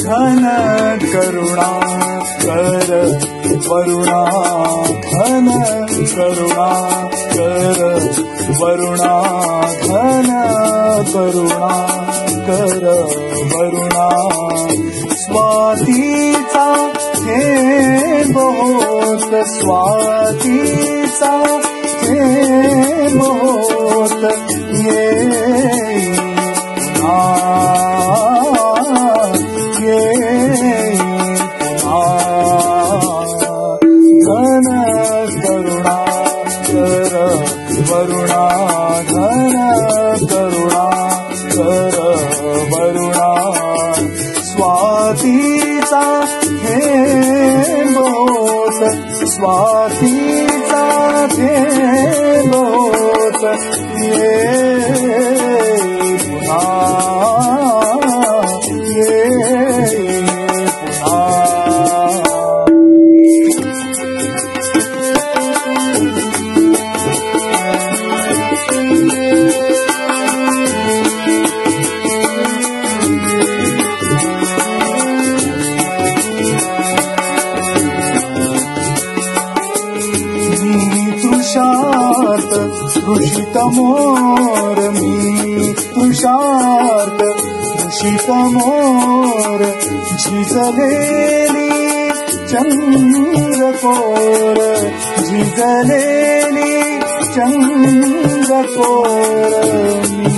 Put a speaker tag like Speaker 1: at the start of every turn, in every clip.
Speaker 1: घन करुणाकर वरुणा, घन करुणाकर वरुणा, घन करुणाकर वरुणा. स्वातीचा थेंब होत, स्वातीचा थेंब होत, येई घन करुणाकर वरुणा, घन करुणाकर वरुणा. स्वातीचा थेंब होत, स्वातीचा थेंब होत, येई पुन्हा, येई पुन्हा. तुषार्त ऋषित मोर, मी तुषार्त ऋषित मोर, झिजलेली चंद्रकोर, झिजलेली चंद्रकोर. मी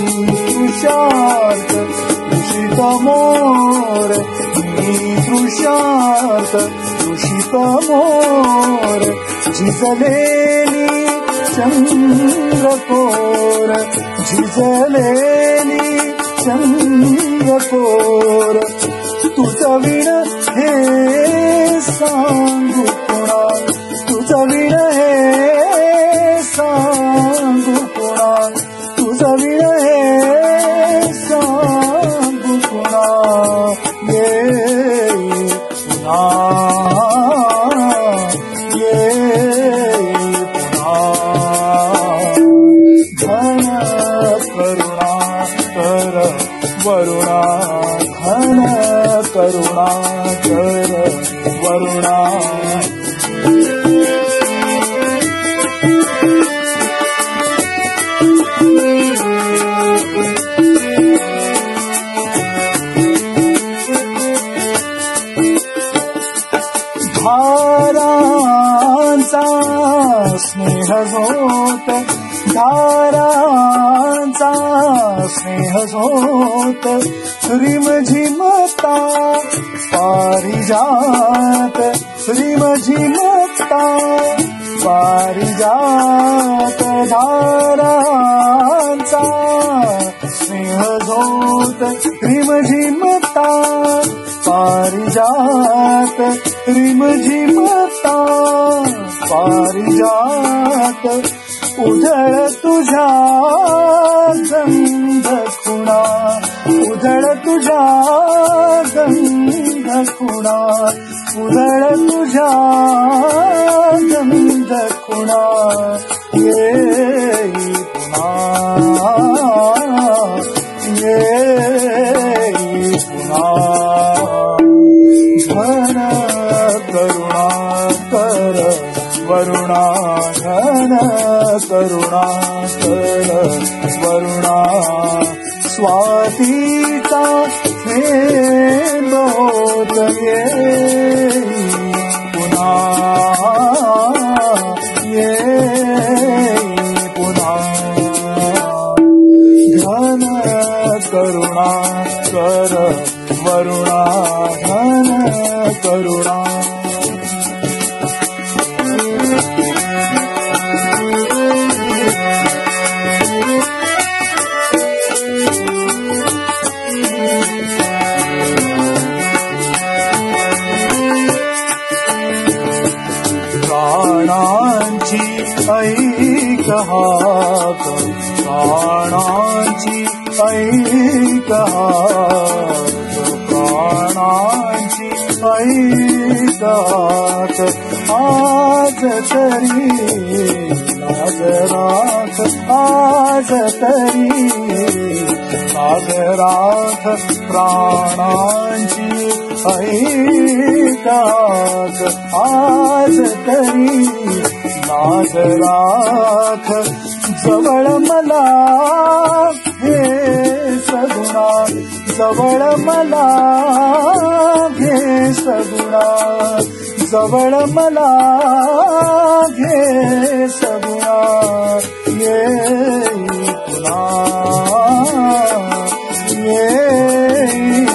Speaker 1: तुषार्त ऋषित मोर, मी तुषार्त ऋषित मोर, झिजलेली चंद्रकोर, झिजलेली चंद्रकोर. तुझं विण हे सांगू पुणा, तुझं विण हे सांगू पुणा, तुझं विण हे सांगू पुणा, येई पुन्हा, वरुणा, घन करुणाकर वरुणा. धारांचा स्नेह होत, धारांचा स्नेह होत, रिमझिमता पारिजात, रिमझिमता पारिजात. धारांचा स्नेह होत, रिमझिमता पारिजात, रिमझिमता पारिजात. उधळ तुझ्या गंध खुणा, उधळ तुझ्या गंध खुणा, उधळ तुझ्या गंध खुणा, येई पुन्हा, येई पुन्हा. घन करुणाकर वरुणा, घन करुणाकर वरुणा. स्वातीचा थेंब होत, येई पुन्हा, येई पुन्हा. घन करुणाकर वरुणा, घन करुणा. प्राणांची ऐक हाक, प्राणांची ऐक प्राणांची ऐकात आज तरी लाज राख आज तरी लाज राख प्राणांची ऐकात आज तरी लाज राख जवळ मला हे सगुणा जवळ मला घे सगुणा जवळ मला घे सगुणा येई पुन्हा येई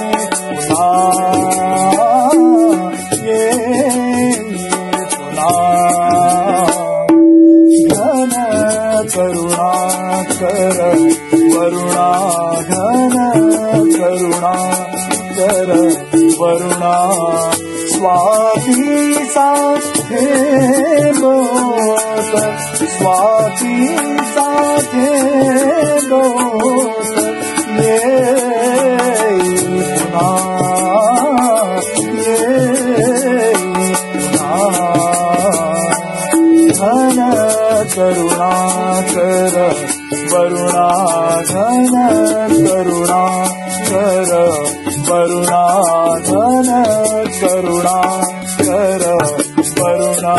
Speaker 1: पुन्हा येई पुन्हा घन करुणाकर वरुणा घन करुणाकर वरुणा स्वातीचा थेंबोत स्वातीचा थेंबोत येई पुन्हा येई पुन्हा घन करुणाकर वरुणा घन करुणाकर वरुणा घन करुणाकर वरुणा